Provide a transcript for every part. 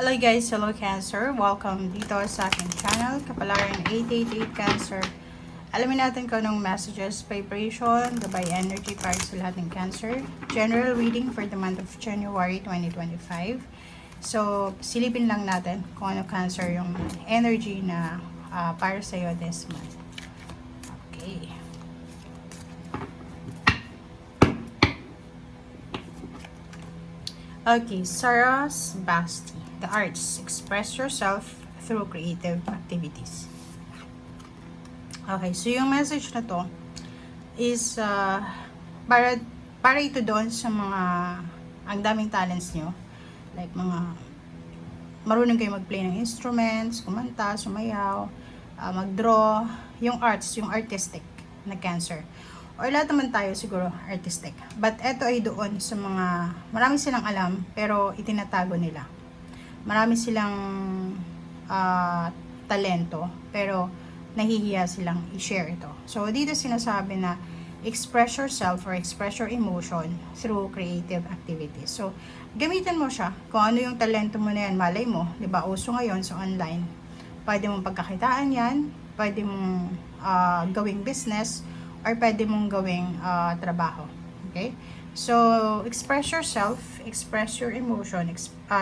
Hello guys, hello Cancer. Welcome dito sa aking channel, Kapalaran 888 Cancer. Alamin natin kung anong messages, vibration, gabay energy para sa lahat ng Cancer. General reading for the month of January 2025. So, silipin lang natin kung ano Cancer yung energy na para sa iyo this month. Okay. Okay, Sarah's Basti. The arts. Express yourself through creative activities. Okay, so yung message na to is para ito doon sa mga ang daming talents nyo. Like mga marunong kayo mag-play ng instruments, kumanta, sumayaw, mag-draw, yung arts, yung artistic na Cancer. Or lahat naman tayo siguro artistic. But eto ay doon sa mga marami silang alam pero itinatago nila. Marami silang talento pero nahihiya silang i-share ito. So dito sinasabi na express yourself or express your emotion through creative activities. So gamitin mo siya kung ano yung talento mo na yan, malay mo, 'di ba? Uso ngayon sa online. Pwede mong pagkakitaan 'yan, pwede mong gawing business or pwede mong gawing trabaho. Okay? So, express yourself, express your emotion,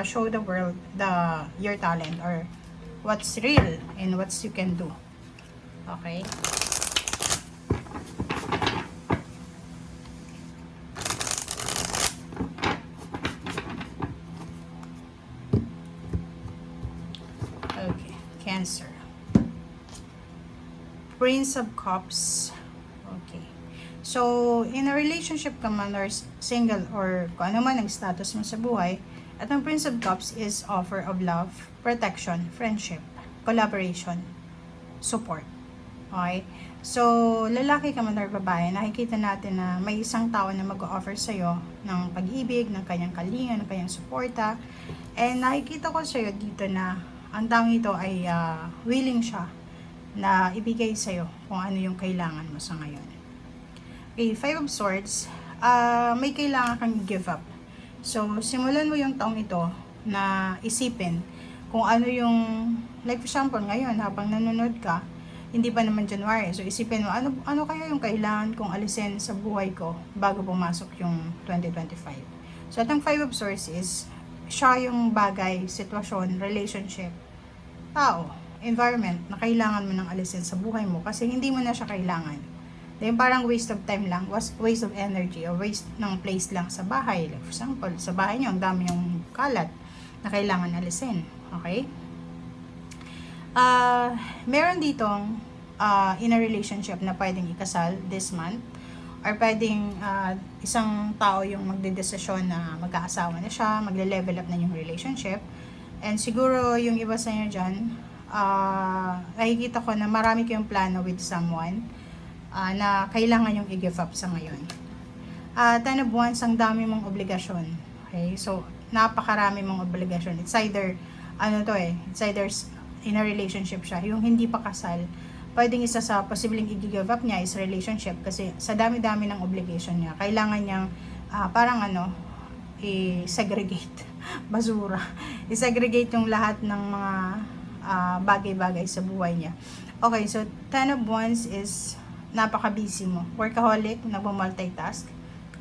show the world your talent or what's real and what you can do. Okay? Okay, Cancer. Prince of Cups. Okay. So, in a relationship ka man or single or kung ano man ang status mo sa buhay, at ang Prince of Cups is offer of love, protection, friendship, collaboration, support. Okay? So, lalaki ka man or babae, nakikita natin na may isang tao na mag-offer sa'yo ng pag-ibig, ng kanyang kalinga, ng kanyang suporta. And nakikita ko sa'yo dito na ang taong ito ay willing siya na ibigay sa'yo kung ano yung kailangan mo sa ngayon. Okay, Five of Swords, may kailangan kang give up. So, simulan mo yung taong ito na isipin kung ano yung, like for example, ngayon, habang nanonood ka, hindi pa naman January. So, isipin mo, ano kaya yung kailangan kong alisin sa buhay ko bago pumasok yung 2025. So, itong Five of Swords is, siya yung bagay, sitwasyon, relationship, tao, environment na kailangan mo nang alisin sa buhay mo kasi hindi mo na siya kailangan. Then parang waste of time lang, waste of energy or waste ng place lang sa bahay. Like for example, sa bahay nyo, ang dami yung kalat na kailangan alisin. Okay? Meron ditong in a relationship na pwedeng ikasal this month or pwedeng isang tao yung magdedesisyon na mag-aasawa na siya, magle-level up na yung relationship. And siguro yung iba sa inyo dyan, nakikita ko na marami kayong plano with someone na kailangan yung i-give up sa ngayon. Ten of Wands, ang dami mong obligasyon. Okay? So, napakarami mong obligasyon. It's either, it's either in a relationship siya. Yung hindi pa kasal, pwedeng isa sa posibleng i-give up niya is relationship kasi sa dami-dami ng obligation niya, kailangan niyang i-segregate. Basura. I-segregate yung lahat ng mga bagay-bagay sa buhay niya. Okay, so Ten of Wands is napaka-busy mo. Workaholic, nagmo-multitask.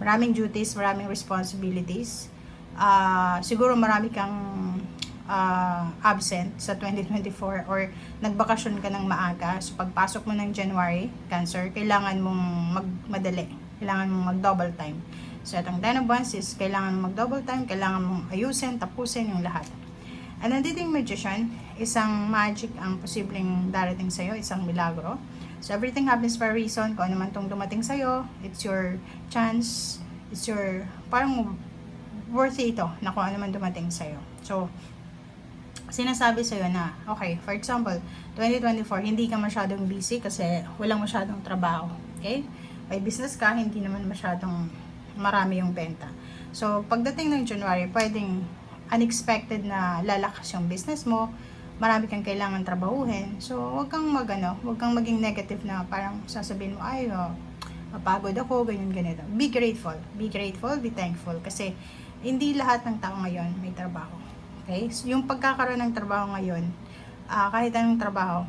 Maraming duties, maraming responsibilities. Siguro marami kang absent sa 2024 or nagbakasyon ka ng maaga. So, pagpasok mo ng January, Cancer, kailangan mong magmadali. Kailangan mong mag-double time. So, itong Ten of Wands is kailangan mong mag-double time, kailangan mong ayusin, tapusin yung lahat. And nandito yung Magician, isang magic ang posibleng darating sa'yo, isang milagro. So, everything happens for a reason. Kung ano man itong dumating sa'yo, it's your chance, it's your, parang worthy ito na kung ano man dumating sa'yo. So, sinasabi sa'yo na, okay, for example, 2024, hindi ka masyadong busy kasi walang masyadong trabaho. Okay? May business ka, hindi naman masyadong marami yung benta. So, pagdating ng January, pwedeng unexpected na lalakas yung business mo, marami kang kailangan trabahuhin. So, wag kang maging negative na parang sasabihin mo, ay, mapagod ako, ganyan-ganito. Be grateful, be thankful, kasi hindi lahat ng tao ngayon may trabaho. Okay? So, yung pagkakaroon ng trabaho ngayon, kahit anong trabaho,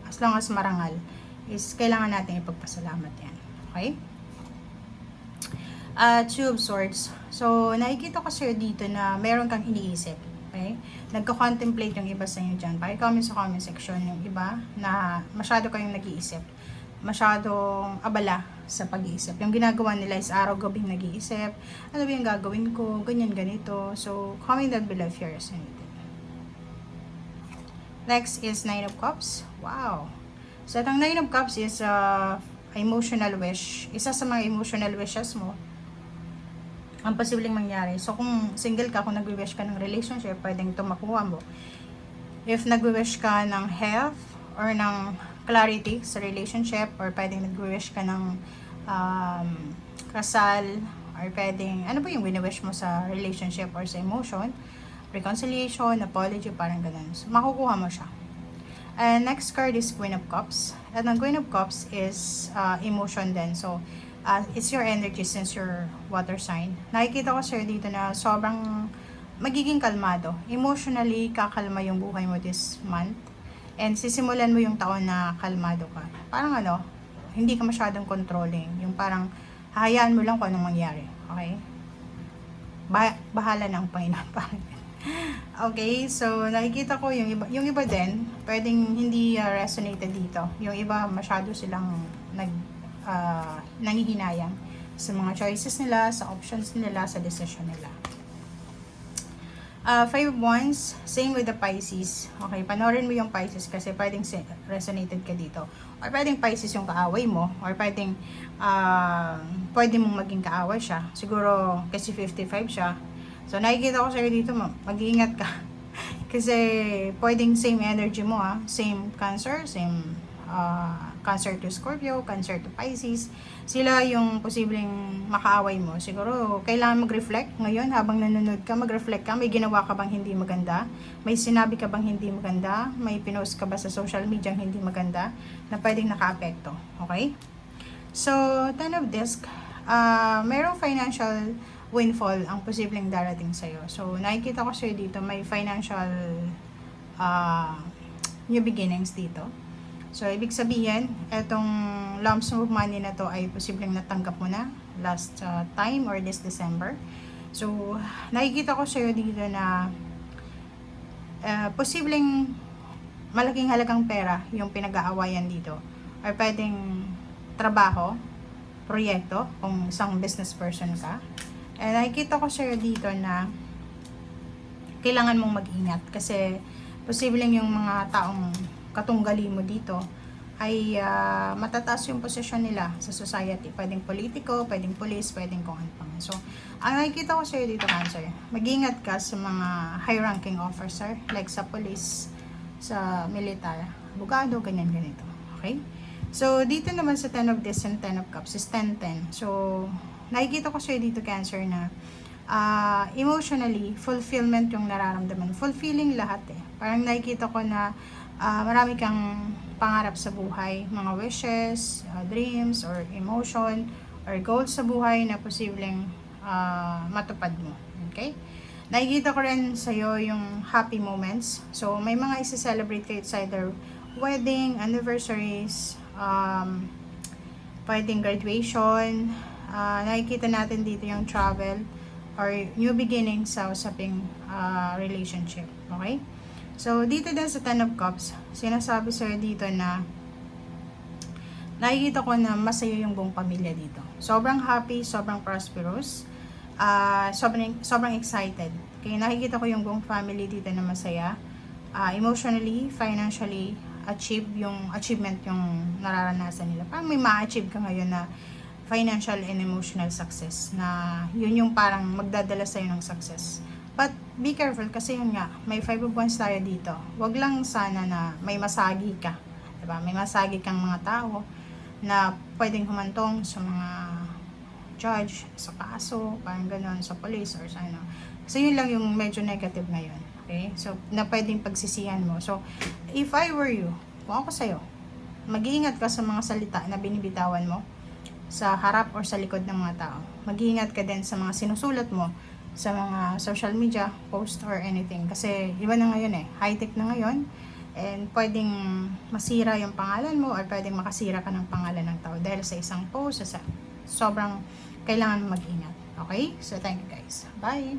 as long as marangal, is kailangan natin ipagpasalamat yan. Okay? Two of Swords. So, nakikita ko sa'yo dito na meron kang iniisip. Okay? Nagko-contemplate yung iba sa inyo dyan. Paki-comment sa comment section yung iba na masyado kayong nag-iisip. Masyadong abala sa pag-iisip. Yung ginagawa nila is araw-gabing nag-iisip. Ano ba yung gagawin ko? Ganyan, ganito. So, comment down below if you're resonated. Next is Nine of Cups. Wow. So, itong Nine of Cups is emotional wish. Isa sa mga emotional wishes mo ang posibleng mangyari. So, kung single ka, kung nag-wish ka ng relationship, pwedeng ito makuha mo. If nag-wish ka ng health or ng clarity sa relationship, or pwedeng nag-wish ka ng kasal, or pwedeng, ano ba yung wini-wish mo sa relationship or sa emotion, reconciliation, apology, parang ganun. So, makukuha mo siya. And next card is Queen of Cups. At ang Queen of Cups is emotion din. So, it's your energy since you're water sign. Nakikita ko sa'yo dito na sobrang magiging kalmado. Emotionally, kakalma yung buhay mo this month. And sisimulan mo yung taon na kalmado ka. Parang hindi ka masyadong controlling. Yung parang, hahayaan mo lang kung anong mangyari. Okay? Bahala ng Panginoon. Parang okay, so nakikita ko yung iba din, pwedeng hindi resonated dito. Yung iba masyado silang nangihinayang sa mga choices nila, sa options nila, sa decision nila. Five of Wands, same with the Pisces. Okay, panoorin mo yung Pisces kasi pwedeng resonated ka dito. Or pwedeng Pisces yung kaaway mo. Or pwedeng pwede mong maging kaaway siya. Siguro kasi 55 siya. So nakikita ko sa'yo dito, mag-iingat ka. Kasi pwedeng same energy mo same Cancer, same Cancer to Scorpio, Cancer to Pisces. Sila yung posibleng makaaway mo. Siguro, kailangan mag-reflect ngayon habang nanonood ka. Mag-reflect ka. May ginawa ka bang hindi maganda? May sinabi ka bang hindi maganda? May pinost ka ba sa social media hindi maganda? Na pwedeng naka-apekto. Okay? So, Ten of Disc. Mayroong financial windfall ang posibleng darating sa'yo. So, nakikita ko sa'yo dito, may financial new beginnings dito. So, ibig sabihin, etong lump sum of money na to ay posibleng natanggap mo na last time or this December. So, nakikita ko sa'yo dito na posibleng malaking halagang pera yung pinag-aawayan dito. Or pwedeng trabaho, proyekto, kung isang business person ka. And nakikita ko sa'yo dito na kailangan mong mag-ingat kasi posibleng yung mga taong katunggali mo dito ay matataas yung posisyon nila sa society. Pwedeng politiko, pwedeng police, pwedeng kung ano pang. So, ang nakikita ko sa'yo dito, Cancer, mag-ingat ka sa mga high-ranking officer, like sa police, sa militar, abogado, ganyan-ganito. Okay? So, dito naman sa 10 of Discs and 10 of Cups is 10-10. So, nakikita ko sa'yo dito, Cancer, na emotionally, fulfillment yung nararamdaman. Fulfilling lahat Parang nakikita ko na marami kang pangarap sa buhay, mga wishes, dreams, or emotion, or goals sa buhay na posibleng matupad mo. Okay? Nakikita ko rin sa'yo yung happy moments. So, may mga isi-celebrate kayo, it's either wedding, anniversaries, pwedeng graduation. Nakikita natin dito yung travel or new beginning sa usaping relationship. Okay? So, dito din sa 10 of Cups, sinasabi sa'yo dito na nakikita ko na masaya yung buong pamilya dito. Sobrang happy, sobrang prosperous, sobrang excited. Kaya nakikita ko yung buong family dito na masaya. Emotionally, financially, achievement yung nararanasan nila. Parang may ma-achieve ka ngayon na financial and emotional success na yun yung parang magdadala sa'yo ng success. But be careful kasi yun nga, may 5 of Wands tayo dito. Wag lang sana na may masagi ka. Diba? May masagi kang mga tao na pwedeng humantong sa mga judge, sa kaso, parang gano'n, sa police or sa ano. Kasi yun lang yung medyo negative ngayon. Okay? So, na pwedeng pagsisihan mo. So, if I were you, kung ako sa'yo, mag-iingat ka sa mga salita na binibitawan mo sa harap or sa likod ng mga tao. Mag-iingat ka din sa mga sinusulat mo sa mga social media post or anything. Kasi iba na ngayon high-tech na ngayon, and pwedeng masira yung pangalan mo or pwedeng makasira ka ng pangalan ng tao dahil sa isang post, sobrang kailangan mag-ingat. Okay? So, thank you guys. Bye!